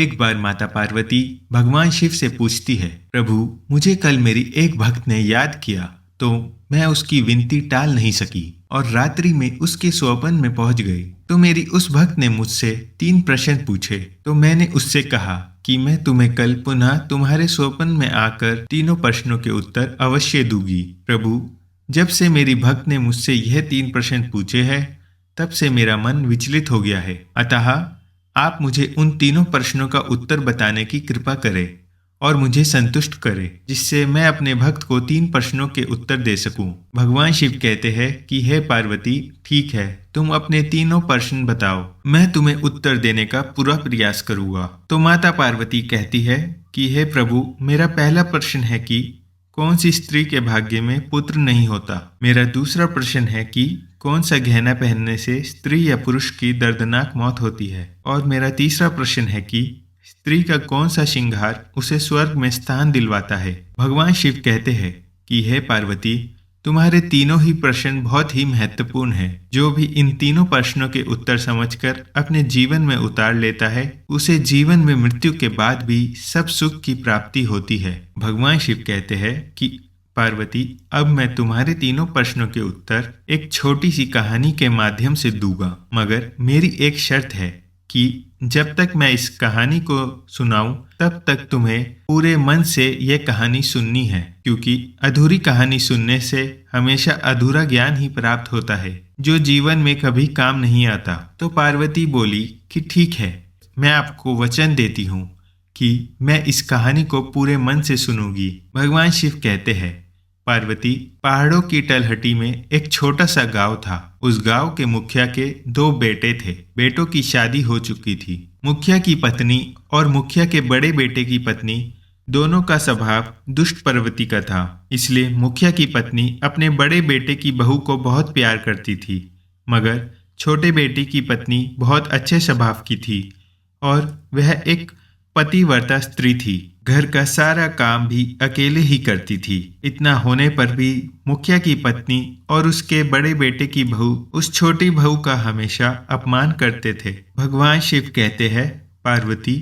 एक बार माता पार्वती भगवान शिव से पूछती है, प्रभु, मुझे कल मेरी एक भक्त ने याद किया तो मैं उसकी विनती टाल नहीं सकी और रात्रि में उसके स्वप्न में पहुंच गई। तो मेरी उस भक्त ने मुझसे 3 प्रश्न पूछे। तो मैंने उससे कहा कि मैं तुम्हें कल पुनः तुम्हारे स्वप्न में आकर तीनों प्रश्नों के उत्तर अवश्य दूंगी। प्रभु, जब से मेरी भक्त ने मुझसे यह 3 प्रश्न पूछे हैं, तब से मेरा मन विचलित हो गया है। अतः आप मुझे उन तीनों प्रश्नों का उत्तर बताने की कृपा करें और मुझे संतुष्ट करें, जिससे मैं अपने भक्त को 3 प्रश्नों के उत्तर दे सकूं। भगवान शिव कहते हैं कि हे पार्वती, ठीक है, तुम अपने तीनों प्रश्न बताओ, मैं तुम्हें उत्तर देने का पूरा प्रयास करूंगा। तो माता पार्वती कहती है कि हे प्रभु, मेरा पहला प्रश्न है कि कौन सी स्त्री के भाग्य में पुत्र नहीं होता। मेरा दूसरा प्रश्न है कि कौन सा गहना पहनने से स्त्री या पुरुष की दर्दनाक मौत होती है। और मेरा तीसरा प्रश्न है कि स्त्री का कौन सा श्रृंगार उसे स्वर्ग में स्थान दिलवाता है। भगवान शिव कहते हैं कि हे पार्वती, तुम्हारे तीनों ही प्रश्न बहुत ही महत्वपूर्ण हैं। जो भी इन तीनों प्रश्नों के उत्तर समझकर अपने जीवन में उतार लेता है, उसे जीवन में मृत्यु के बाद भी सब सुख की प्राप्ति होती है। भगवान शिव कहते हैं कि पार्वती, अब मैं तुम्हारे तीनों प्रश्नों के उत्तर एक छोटी सी कहानी के माध्यम से दूंगा, मगर मेरी एक शर्त है कि जब तक मैं इस कहानी को सुनाऊं, तब तक तुम्हें पूरे मन से यह कहानी सुननी है, क्योंकि अधूरी कहानी सुनने से हमेशा अधूरा ज्ञान ही प्राप्त होता है, जो जीवन में कभी काम नहीं आता। तो पार्वती बोली कि ठीक है, मैं आपको वचन देती हूँ कि मैं इस कहानी को पूरे मन से सुनूंगी। भगवान शिव कहते हैं, पार्वती, पहाड़ों की तलहटी में एक छोटा सा गांव था। उस गांव के मुखिया के 2 बेटे थे। बेटों की शादी हो चुकी थी। मुखिया की पत्नी और मुखिया के बड़े बेटे की पत्नी दोनों का स्वभाव दुष्ट प्रवृत्ति का था। इसलिए मुखिया की पत्नी अपने बड़े बेटे की बहू को बहुत प्यार करती थी, मगर छोटे बेटे की पत्नी बहुत अच्छे स्वभाव की थी और वह एक पतिव्रता स्त्री थी। घर का सारा काम भी अकेले ही करती थी। इतना होने पर भी मुखिया की पत्नी और उसके बड़े बेटे की बहू उस छोटी बहू का हमेशा अपमान करते थे। भगवान शिव कहते हैं, पार्वती,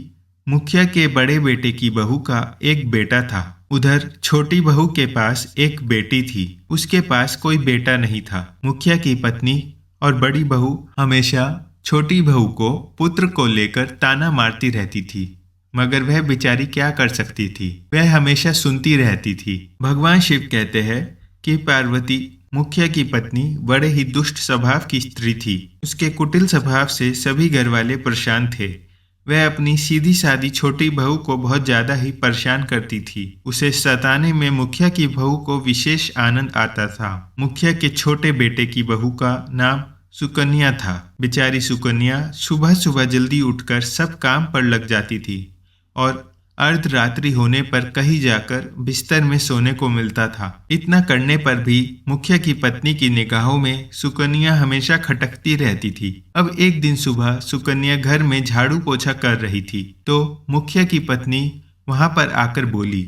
मुखिया के बड़े बेटे की बहू का एक बेटा था। उधर छोटी बहू के पास एक बेटी थी। उसके पास कोई बेटा नहीं था। मुखिया की पत्नी और बड़ी बहू हमेशा छोटी बहू को पुत्र को लेकर ताना मारती रहती थी, मगर वह बेचारी क्या कर सकती थी। वह हमेशा सुनती रहती थी। भगवान शिव कहते हैं कि पार्वती, मुखिया की पत्नी बड़े ही दुष्ट स्वभाव की स्त्री थी। उसके कुटिल स्वभाव से सभी घर वाले परेशान थे। वह अपनी सीधी सादी छोटी बहू को बहुत ज्यादा ही परेशान करती थी। उसे सताने में मुखिया की बहू को विशेष आनंद आता था। मुखिया के छोटे बेटे की बहू का नाम सुकन्या था। बेचारी सुकन्या सुबह सुबह जल्दी उठकर सब काम पर लग जाती थी और अर्धरात्रि होने पर कहीं जाकर बिस्तर में सोने को मिलता था। इतना करने पर भी मुखिया की पत्नी की निगाहों में सुकन्या हमेशा खटकती रहती थी। अब एक दिन सुबह सुकन्या घर में झाड़ू पोछा कर रही थी, तो मुखिया की पत्नी वहां पर आकर बोली,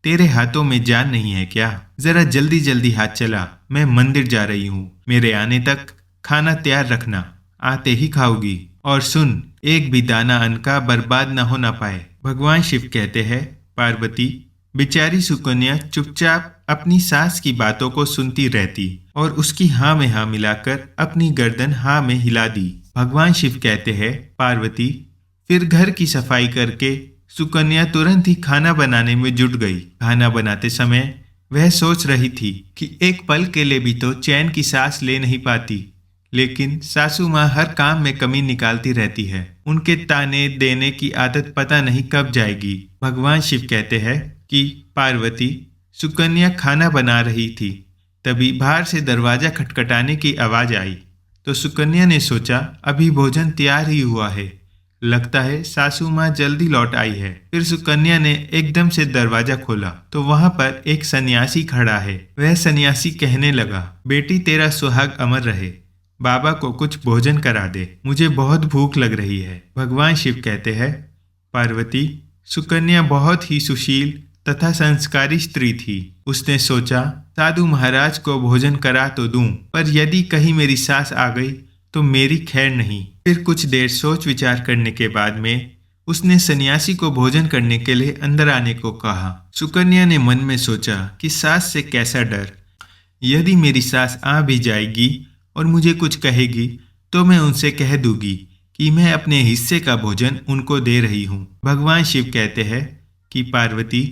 तेरे हाथों में जान नहीं है क्या? जरा जल्दी जल्दी हाथ चला, मैं मंदिर जा रही हूँ। मेरे आने तक खाना तैयार रखना, आते ही खाओगी। और सुन, एक भी दाना अन्न का बर्बाद न होना पाए। भगवान शिव कहते हैं, पार्वती, बेचारी सुकन्या चुपचाप अपनी सास की बातों को सुनती रहती और उसकी हाँ में हाँ मिलाकर अपनी गर्दन हाँ में हिला दी। भगवान शिव कहते हैं, पार्वती, फिर घर की सफाई करके सुकन्या तुरंत ही खाना बनाने में जुट गई। खाना बनाते समय वह सोच रही थी कि एक पल के लिए भी तो चैन की सांस ले नहीं पाती, लेकिन सासू माँ हर काम में कमी निकालती रहती है। उनके ताने देने की आदत पता नहीं कब जाएगी। भगवान शिव कहते हैं कि पार्वती, सुकन्या खाना बना रही थी, तभी बाहर से दरवाजा खटखटाने की आवाज आई। तो सुकन्या ने सोचा, अभी भोजन तैयार ही हुआ है, लगता है सासू माँ जल्दी लौट आई है। फिर सुकन्या ने एकदम से दरवाजा खोला तो वहां पर एक सन्यासी खड़ा है। वह सन्यासी कहने लगा, बेटी, तेरा सुहाग अमर रहे, बाबा को कुछ भोजन करा दे, मुझे बहुत भूख लग रही है। भगवान शिव कहते हैं, पार्वती, सुकन्या बहुत ही सुशील तथा संस्कारी स्त्री थी। उसने सोचा, साधु महाराज को भोजन करा तो दूं, पर यदि कहीं मेरी सास आ गई तो मेरी खैर नहीं। फिर कुछ देर सोच विचार करने के बाद में उसने सन्यासी को भोजन करने के लिए अंदर आने को कहा। सुकन्या ने मन में सोचा कि सास से कैसा डर। यदि मेरी सास आ भी जाएगी और मुझे कुछ कहेगी तो मैं उनसे कह दूंगी कि मैं अपने हिस्से का भोजन उनको दे रही हूँ। भगवान शिव कहते हैं कि पार्वती,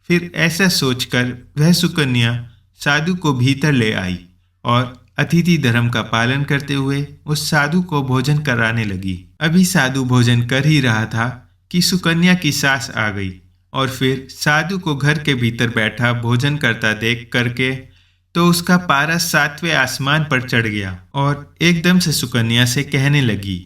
फिर ऐसा सोचकर वह सुकन्या साधु को भीतर ले आई और अतिथि धर्म का पालन करते हुए उस साधु को भोजन कराने लगी। अभी साधु भोजन कर ही रहा था कि सुकन्या की सास आ गई और फिर साधु को घर के भीतर बैठा भोजन करता देख करके तो उसका पारा 7वें आसमान पर चढ़ गया और एकदम से सुकन्या से कहने लगी,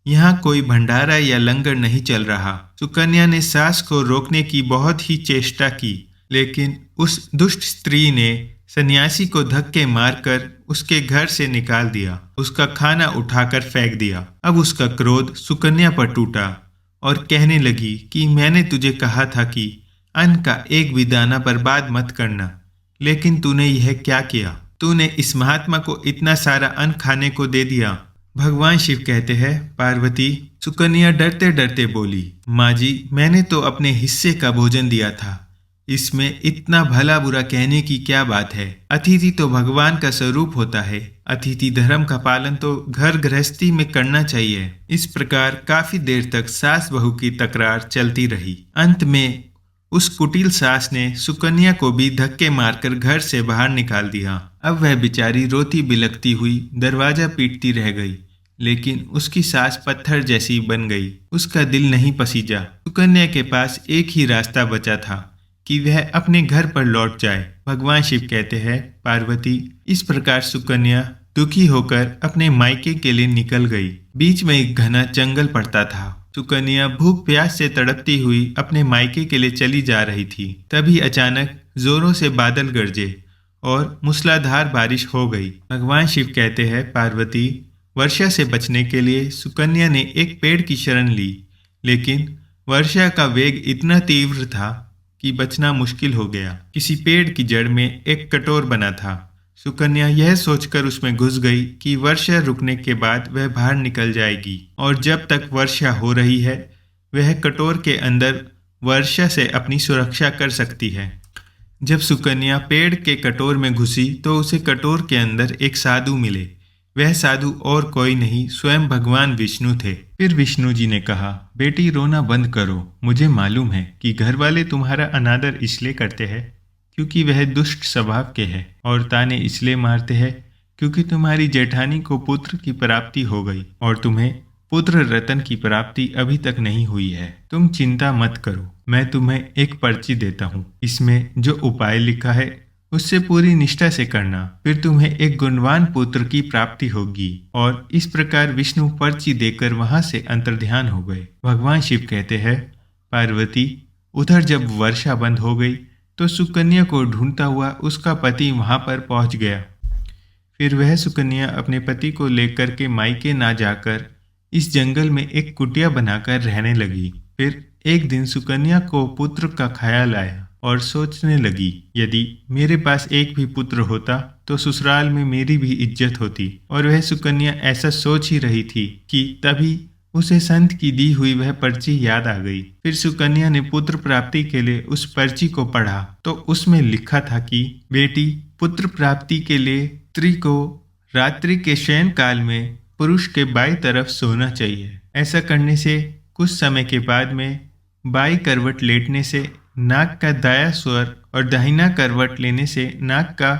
यहाँ कोई भंडारा या लंगर नहीं चल रहा। सुकन्या ने सास को रोकने की बहुत ही चेष्टा की, लेकिन उस दुष्ट स्त्री ने सन्यासी को धक्के मारकर उसके घर से निकाल दिया, उसका खाना उठाकर फेंक दिया। अब उसका क्रोध सुकन्या पर टूटा और कहने लगी कि मैंने तुझे कहा था कि अन्न का एक भी दाना बर्बाद मत करना, लेकिन तूने यह क्या किया? तूने इस महात्मा को इतना सारा अन्न खाने को दे दिया। भगवान शिव कहते हैं, पार्वती, सुकन्या डरते डरते बोली, माँ जी, मैंने तो अपने हिस्से का भोजन दिया था, इसमें इतना भला बुरा कहने की क्या बात है? अतिथि तो भगवान का स्वरूप होता है। अतिथि धर्म का पालन तो घर गृहस्थी में करना चाहिए। इस प्रकार काफी देर तक सास बहू की तकरार चलती रही। अंत में उस कुटिल सास ने सुकन्या को भी धक्के मारकर घर से बाहर निकाल दिया। अब वह बेचारी रोती बिलखती हुई दरवाजा पीटती रह गई, लेकिन उसकी सास पत्थर जैसी बन गई। उसका दिल नहीं पसीजा। सुकन्या के पास एक ही रास्ता बचा था कि वह अपने घर पर लौट जाए। भगवान शिव कहते हैं, पार्वती, इस प्रकार सुकन्या दुखी होकर अपने मायके के लिए निकल गई। बीच में एक घना जंगल पड़ता था। सुकन्या भूख प्यास से तड़पती हुई अपने मायके के लिए चली जा रही थी। तभी अचानक जोरों से बादल गरजे और मूसलाधार बारिश हो गई। भगवान शिव कहते हैं, पार्वती, वर्षा से बचने के लिए सुकन्या ने एक पेड़ की शरण ली, लेकिन वर्षा का वेग इतना तीव्र था कि बचना मुश्किल हो गया। किसी पेड़ की जड़ में एक कटोर बना था। सुकन्या यह सोचकर उसमें घुस गई कि वर्षा रुकने के बाद वह बाहर निकल जाएगी और जब तक वर्षा हो रही है वह कटोर के अंदर वर्षा से अपनी सुरक्षा कर सकती है। जब सुकन्या पेड़ के कटोर में घुसी तो उसे कटोर के अंदर एक साधु मिले। वह साधु और कोई नहीं, स्वयं भगवान विष्णु थे। फिर विष्णु जी ने कहा, बेटी, रोना बंद करो। मुझे मालूम है कि घर वाले तुम्हारा अनादर इसलिए करते हैं क्योंकि वह दुष्ट स्वभाव के हैं, और ताने इसलिए मारते हैं क्योंकि तुम्हारी जेठानी को पुत्र की प्राप्ति हो गई और तुम्हें पुत्र रतन की प्राप्ति अभी तक नहीं हुई है। तुम चिंता मत करो, मैं तुम्हें एक पर्ची देता हूँ। इसमें जो उपाय लिखा है उससे पूरी निष्ठा से करना, फिर तुम्हें एक गुणवान पुत्र की प्राप्ति होगी। और इस प्रकार विष्णु पर्ची देकर वहां से अंतर्ध्यान हो गए। भगवान शिव कहते हैं, पार्वती, उधर जब वर्षा बंद हो गई तो सुकन्या को ढूंढता हुआ उसका पति वहां पर पहुंच गया। फिर वह सुकन्या अपने पति को लेकर के मायके ना जाकर इस जंगल में एक कुटिया बनाकर रहने लगी। फिर एक दिन सुकन्या को पुत्र का ख्याल आया और सोचने लगी, यदि मेरे पास एक भी पुत्र होता तो ससुराल में मेरी भी इज्जत होती। और वह सुकन्या ऐसा सोच ही रही थी कि तभी उसे संत की दी हुई वह पर्ची याद आ गई। फिर सुकन्या ने पुत्र प्राप्ति के लिए उस पर्ची को पढ़ा तो उसमें लिखा था कि बेटी, पुत्र प्राप्ति के लिए स्त्री को रात्रि के शयन काल में पुरुष के बाईं तरफ सोना चाहिए। ऐसा करने से कुछ समय के बाद में बाईं करवट लेटने से नाक का दाया स्वर और दाहिना करवट लेने से नाक का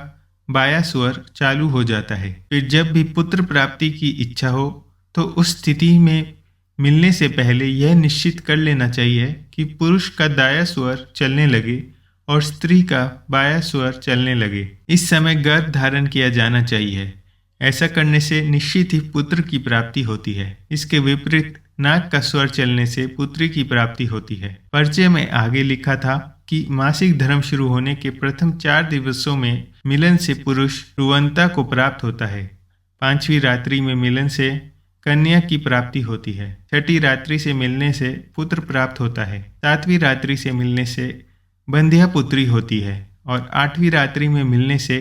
बायां स्वर चालू हो जाता है। फिर जब भी पुत्र प्राप्ति की इच्छा हो तो उस स्थिति में मिलने से पहले यह निश्चित कर लेना चाहिए कि पुरुष का दाया स्वर चलने लगे और स्त्री का बायां स्वर चलने लगे। इस समय गर्भ धारण किया जाना चाहिए। ऐसा करने से निश्चित ही पुत्र की प्राप्ति होती है। इसके विपरीत नाक का स्वर चलने से पुत्री की प्राप्ति होती है। पर्चे में आगे लिखा था कि मासिक धर्म शुरू होने के प्रथम 4 दिवसों में मिलन से पुरुष रुवंता को प्राप्त होता है। 5वीं रात्रि में मिलन से कन्या की प्राप्ति होती है। छठी रात्रि से मिलने से पुत्र प्राप्त होता है। 7वीं रात्रि से मिलने से बंध्या पुत्री होती है और 8वीं रात्रि में मिलने से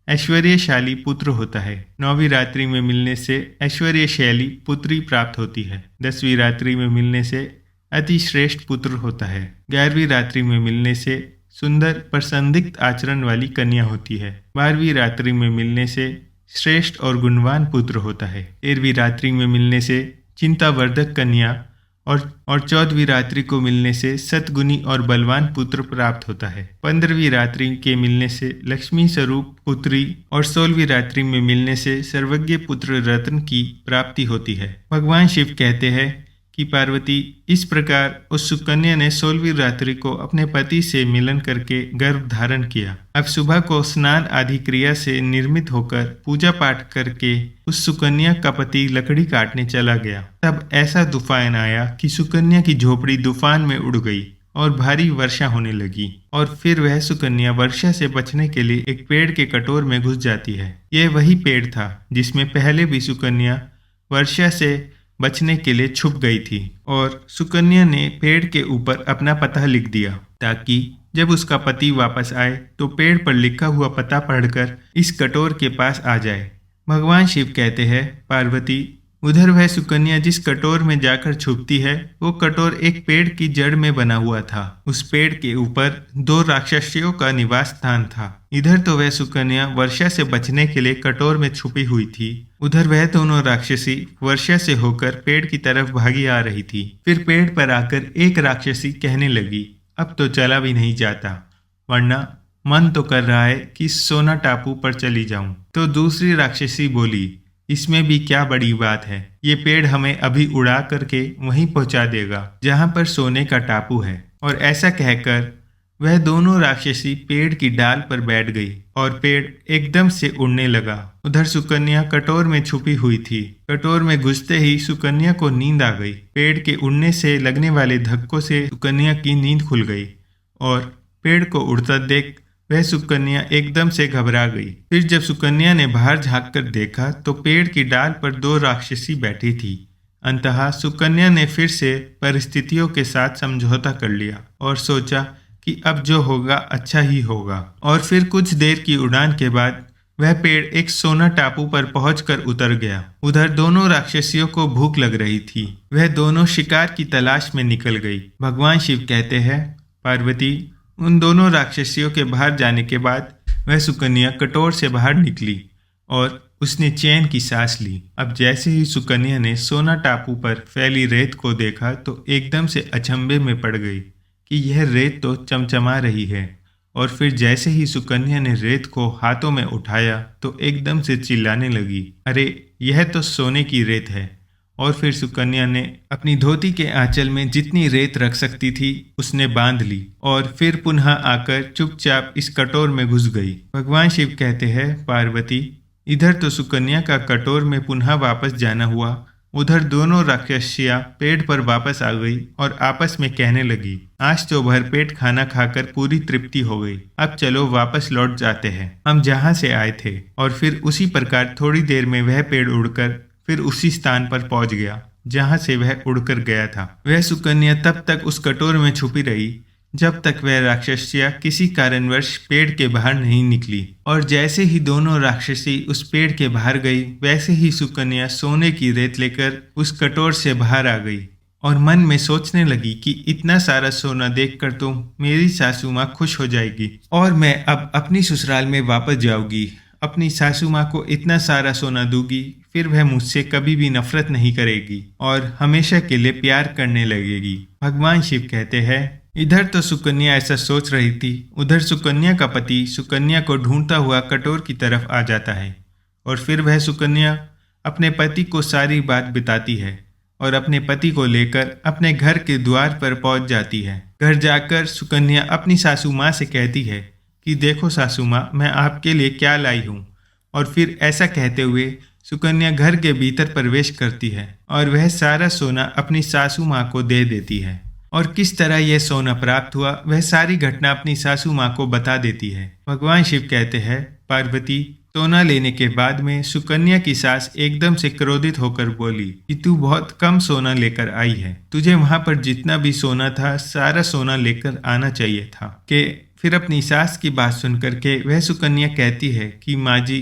ऐश्वर्यशाली पुत्र होता है। 9वीं रात्रि में मिलने से ऐश्वर्यशाली पुत्री प्राप्त होती है। 10वीं रात्रि में मिलने से अति श्रेष्ठ पुत्र होता है। 11वीं रात्रि में मिलने से सुंदर पर संदिग्ध आचरण वाली कन्या होती है। 12वीं रात्रि में मिलने से श्रेष्ठ और गुणवान पुत्र होता है। 13वीं रात्रि में मिलने से चिंतावर्धक कन्या और 14वीं रात्रि को मिलने से सतगुणी और बलवान पुत्र प्राप्त होता है। 15वीं रात्रि के मिलने से लक्ष्मी स्वरूप पुत्री और 16वीं रात्रि में मिलने से सर्वज्ञ पुत्र रत्न की प्राप्ति होती है। भगवान शिव कहते हैं कि पार्वती, इस प्रकार उस सुकन्या ने 16वीं रात्रि को अपने पति से मिलन करके गर्भ धारण किया। अब सुबह को स्नान आदि क्रिया से निर्मित होकर पूजा पाठ करके उस सुकन्या का पति लकड़ी काटने चला गया। तब ऐसा तूफान आया कि सुकन्या की झोपड़ी तूफान में उड़ गई और भारी वर्षा होने लगी। और फिर वह सुकन्या वर्षा से बचने के लिए एक पेड़ के कटोर में घुस जाती है। यह वही पेड़ था जिसमें पहले भी सुकन्या वर्षा से बचने के लिए छुप गई थी, और सुकन्या ने पेड़ के ऊपर अपना पता लिख दिया ताकि जब उसका पति वापस आए तो पेड़ पर लिखा हुआ पता पढ़कर इस कटोर के पास आ जाए। भगवान शिव कहते हैं, पार्वती, उधर वह सुकन्या जिस कटोर में जाकर छुपती है वो कटोर एक पेड़ की जड़ में बना हुआ था। उस पेड़ के ऊपर 2 राक्षसियों का निवास स्थान था। इधर तो वह सुकन्या वर्षा से बचने के लिए कटोर में छुपी हुई थी, उधर वह दोनों राक्षसी वर्षा से होकर पेड़ की तरफ भागी आ रही थी। फिर पेड़ पर आकर एक राक्षसी कहने लगी, अब तो चला भी नहीं जाता, वरना मन तो कर रहा है कि सोना टापू पर चली जाऊं। तो दूसरी राक्षसी बोली, इसमें भी क्या बड़ी बात है, ये पेड़ हमें अभी उड़ा करके वहीं पहुंचा देगा जहां पर सोने का टापू है। और ऐसा कहकर वह दोनों राक्षसी पेड़ की डाल पर बैठ गई और पेड़ एकदम से उड़ने लगा। उधर सुकन्या कटोर में छुपी हुई थी। कटोर में घुसते ही सुकन्या को नींद आ गई। पेड़ के उड़ने से लगने वाले धक्कों से सुकन्या की नींद खुल गई और पेड़ को उड़ता देख वह सुकन्या एकदम से घबरा गई। फिर जब सुकन्या ने बाहर झांक कर देखा तो पेड़ की डाल पर 2 राक्षसी बैठी थी। अंततः सुकन्या ने फिर से परिस्थितियों के साथ समझौता कर लिया और सोचा कि अब जो होगा अच्छा ही होगा। और फिर कुछ देर की उड़ान के बाद वह पेड़ एक सोना टापू पर पहुंचकर उतर गया। उधर दोनों राक्षसियों को भूख लग रही थी। वह दोनों शिकार की तलाश में निकल गई। भगवान शिव कहते हैं, पार्वती, उन दोनों राक्षसियों के बाहर जाने के बाद वह सुकन्या कटोर से बाहर निकली और उसने चैन की सांस ली। अब जैसे ही सुकन्या ने सोना टापू पर फैली रेत को देखा तो एकदम से अचंभे में पड़ गई कि यह रेत तो चमचमा रही है। और फिर जैसे ही सुकन्या ने रेत को हाथों में उठाया तो एकदम से चिल्लाने लगी, अरे यह तो सोने की रेत है। और फिर सुकन्या ने अपनी धोती के आंचल में जितनी रेत रख सकती थी उसने बांध ली और फिर पुनः आकर चुपचाप इस कटोर में घुस गई। भगवान शिव कहते हैं, पार्वती, इधर तो सुकन्या का कटोर में पुनः वापस जाना हुआ, उधर दोनों राक्षसियां पेड़ पर वापस आ गई और आपस में कहने लगी, आज तो भरपेट खाना खाकर पूरी तृप्ति हो गई, अब चलो वापस लौट जाते हैं हम जहाँ से आए थे। और फिर उसी प्रकार थोड़ी देर में वह पेड़ उड़कर फिर उसी स्थान पर पहुंच गया जहां से वह उड़कर गया था। वह सुकन्या तब तक उस कटोर में छुपी रही जब तक वह राक्षसियां किसी कारणवश पेड़ के बाहर नहीं निकली। और जैसे ही दोनों राक्षसी उस पेड़ के बाहर गई वैसे ही सुकन्या सोने की रेत लेकर उस कटोर से बाहर आ गई और मन में सोचने लगी कि इतना सारा सोना देखकर तो मेरी सासू माँ खुश हो जाएगी और मैं अब अपनी ससुराल में वापस जाऊंगी। अपनी सासू माँ को इतना सारा सोना दूंगी, फिर वह मुझसे कभी भी नफरत नहीं करेगी और हमेशा के लिए प्यार करने लगेगी। भगवान शिव कहते हैं, इधर तो सुकन्या ऐसा सोच रही थी, उधर सुकन्या का पति सुकन्या को ढूंढता हुआ कटोर की तरफ आ जाता है और फिर वह सुकन्या अपने पति को सारी बात बताती है और अपने पति को लेकर अपने घर के द्वार पर पहुंच जाती है। घर जाकर सुकन्या अपनी सासू माँ से कहती है कि देखो सासू माँ, मैं आपके लिए क्या लाई हूँ। और फिर ऐसा कहते हुए सुकन्या घर के भीतर प्रवेश करती है और वह सारा सोना अपनी सासू माँ को दे देती है। और किस तरह यह सोना प्राप्त हुआ वह सारी घटना अपनी सासू माँ को बता देती है। भगवान शिव कहते हैं, पार्वती, सोना लेने के बाद में सुकन्या की सास एकदम से क्रोधित होकर बोली कि तू बहुत कम सोना लेकर आई है, तुझे वहां पर जितना भी सोना था सारा सोना लेकर आना चाहिए था। कि फिर अपनी सास की बात सुनकर के वह सुकन्या कहती है कि माँ जी,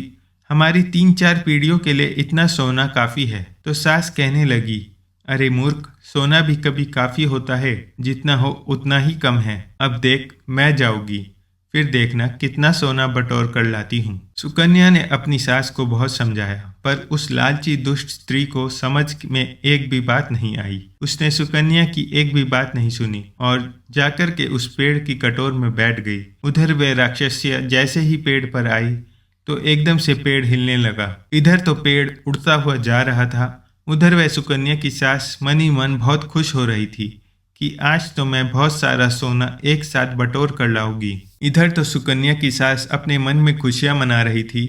हमारी 3-4 पीढ़ियों के लिए इतना सोना काफ़ी है। तो सास कहने लगी, अरे मूर्ख, सोना भी कभी काफी होता है, जितना हो उतना ही कम है। अब देख, मैं जाऊंगी, फिर देखना कितना सोना बटोर कर लाती हूँ। सुकन्या ने अपनी सास को बहुत समझाया, पर उस लालची दुष्ट स्त्री को समझ में एक भी बात नहीं आई। उसने सुकन्या की एक भी बात नहीं सुनी और जाकर के उस पेड़ की कटोर में बैठ गई। उधर वह राक्षसिया जैसे ही पेड़ पर आई तो एकदम से पेड़ हिलने लगा। इधर तो पेड़ उड़ता हुआ जा रहा था, उधर वह सुकन्या की सास मन ही मन बहुत खुश हो रही थी कि आज तो मैं बहुत सारा सोना एक साथ बटोर कर लाऊंगी। इधर तो सुकन्या की सास अपने मन में खुशियां मना रही थी।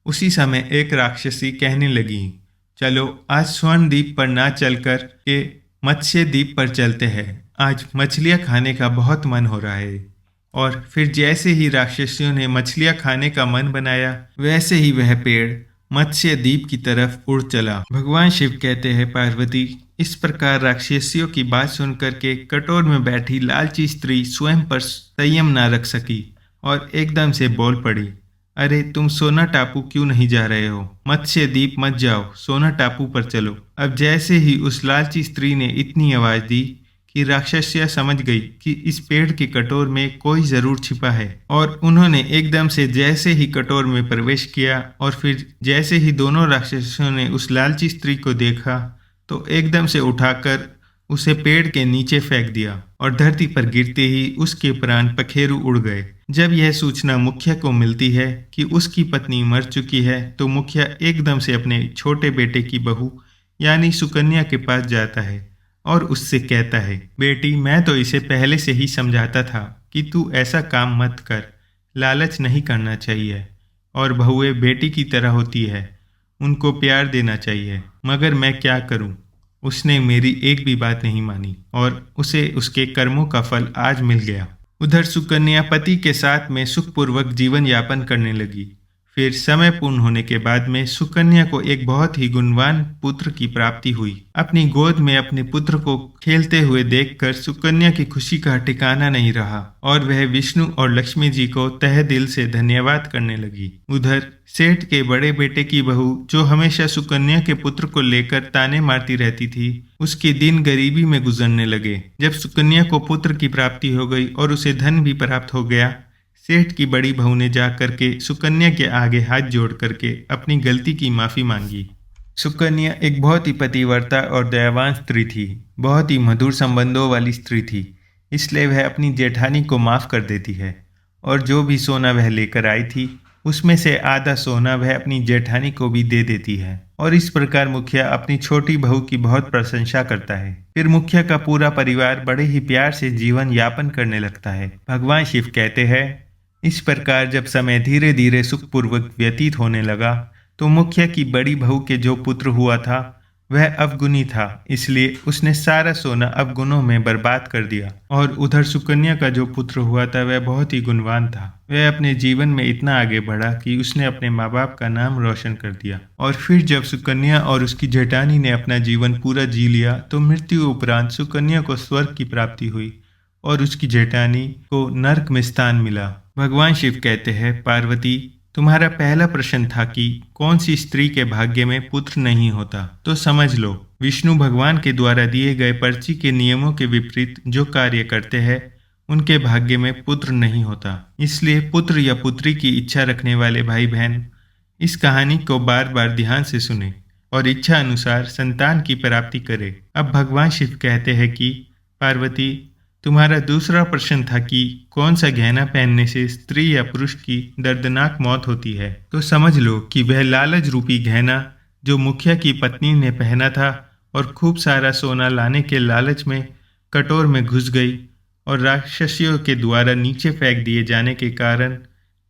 उसी समय एक राक्षसी कहने लगी, चलो आज स्वर्ण द्वीप पर ना चलकर के मत्स्य द्वीप पर चलते हैं। आज मछलियां खाने का बहुत मन हो रहा है। और फिर जैसे ही राक्षसियों ने मछलियां खाने का मन बनाया, वैसे ही वह पेड़ मत्स्य द्वीप की तरफ उड़ चला। भगवान शिव कहते हैं, पार्वती, इस प्रकार राक्षसियों की बात सुनकर के कटोर में बैठी लालची स्त्री स्वयं पर संयम न रख सकी और एकदम से बोल पड़ी, अरे तुम सोना टापू क्यों नहीं जा रहे हो? मत्स्य द्वीप मत जाओ, सोना टापू पर चलो। अब जैसे ही उस लालची स्त्री ने इतनी आवाज दी कि राक्षसिया समझ गई कि इस पेड़ की कटोर में कोई जरूर छिपा है, और उन्होंने एकदम से जैसे ही कटोर में प्रवेश किया और फिर जैसे ही दोनों राक्षसियों ने उस लालची स्त्री को देखा तो एकदम से उठाकर उसे पेड़ के नीचे फेंक दिया और धरती पर गिरते ही उसके प्राण पखेरु उड़ गए। जब यह सूचना मुखिया को मिलती है कि उसकी पत्नी मर चुकी है तो मुखिया एकदम से अपने छोटे बेटे की बहू यानी सुकन्या के पास जाता है और उससे कहता है, बेटी, मैं तो इसे पहले से ही समझाता था कि तू ऐसा काम मत कर, लालच नहीं करना चाहिए, और बहुएं बेटी की तरह होती है, उनको प्यार देना चाहिए, मगर मैं क्या करूं? उसने मेरी एक भी बात नहीं मानी और उसे उसके कर्मों का फल आज मिल गया। उधर सुकन्या पति के साथ में सुखपूर्वक जीवन यापन करने लगी। फिर समय पूर्ण होने के बाद में सुकन्या को एक बहुत ही गुणवान पुत्र की प्राप्ति हुई। अपनी गोद में अपने पुत्र को खेलते हुए देखकर सुकन्या की खुशी का ठिकाना नहीं रहा और वह विष्णु और लक्ष्मी जी को तहे दिल से धन्यवाद करने लगी। उधर सेठ के बड़े बेटे की बहू, जो हमेशा सुकन्या के पुत्र को लेकर ताने मारती रहती थी, उसके दिन गरीबी में गुजरने लगे। जब सुकन्या को पुत्र की प्राप्ति हो गई और उसे धन भी प्राप्त हो गया, सेठ की बड़ी बहू ने जाकर के सुकन्या के आगे हाथ जोड़ करके अपनी गलती की माफी मांगी। सुकन्या एक बहुत ही पतिव्रता और दयावान स्त्री थी, बहुत ही मधुर संबंधों वाली स्त्री थी, इसलिए वह अपनी जेठानी को माफ कर देती है और जो भी सोना वह लेकर आई थी उसमें से आधा सोना वह अपनी जेठानी को भी दे देती है। और इस प्रकार मुखिया अपनी छोटी बहू की बहुत प्रशंसा करता है। फिर मुखिया का पूरा परिवार बड़े ही प्यार से जीवन यापन करने लगता है। भगवान शिव कहते हैं, इस प्रकार जब समय धीरे धीरे सुखपूर्वक व्यतीत होने लगा तो मुखिया की बड़ी बहू के जो पुत्र हुआ था वह अवगुणी था, इसलिए उसने सारा सोना अवगुणों में बर्बाद कर दिया। और उधर सुकन्या का जो पुत्र हुआ था वह बहुत ही गुणवान था। वह अपने जीवन में इतना आगे बढ़ा कि उसने अपने माँ बाप का नाम रोशन कर दिया। और फिर जब सुकन्या और उसकी जेठानी ने अपना जीवन पूरा जी लिया तो मृत्यु उपरांत सुकन्या को स्वर्ग की प्राप्ति हुई और उसकी जेठानी को नर्क में स्थान मिला। भगवान शिव कहते हैं, पार्वती, तुम्हारा पहला प्रश्न था कि कौन सी स्त्री के भाग्य में पुत्र नहीं होता, तो समझ लो, विष्णु भगवान के द्वारा दिए गए पर्ची के नियमों के विपरीत जो कार्य करते हैं उनके भाग्य में पुत्र नहीं होता। इसलिए पुत्र या पुत्री की इच्छा रखने वाले भाई बहन इस कहानी को बार बार ध्यान से सुने और इच्छा अनुसार संतान की प्राप्ति करे। अब भगवान शिव कहते हैं कि पार्वती, तुम्हारा दूसरा प्रश्न था कि कौन सा गहना पहनने से स्त्री या पुरुष की दर्दनाक मौत होती है, तो समझ लो कि वह लालच रूपी गहना जो मुखिया की पत्नी ने पहना था और खूब सारा सोना लाने के लालच में कटोर में घुस गई और राक्षसियों के द्वारा नीचे फेंक दिए जाने के कारण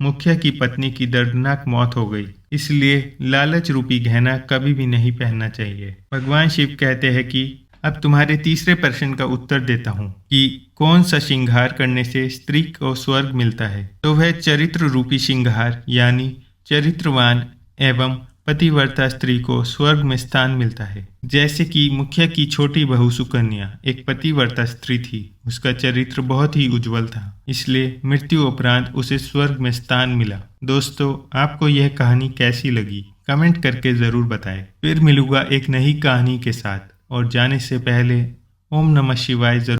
मुखिया की पत्नी की दर्दनाक मौत हो गई। इसलिए लालच रूपी गहना कभी भी नहीं पहनना चाहिए। भगवान शिव कहते हैं कि अब तुम्हारे तीसरे प्रश्न का उत्तर देता हूँ कि कौन सा श्रृंगार करने से स्त्री को स्वर्ग मिलता है, तो वह चरित्र रूपी श्रृंगार यानी चरित्रवान एवं पतिव्रता स्त्री को स्वर्ग में स्थान मिलता है। जैसे कि मुखिया की छोटी बहू सुकन्या एक पतिव्रता स्त्री थी, उसका चरित्र बहुत ही उज्जवल था, इसलिए मृत्यु उपरांत उसे स्वर्ग में स्थान मिला। दोस्तों, आपको यह कहानी कैसी लगी कमेंट करके जरूर बताएं। फिर मिलूंगा एक नई कहानी के साथ। और जाने से पहले ओम नमः शिवाय जरूर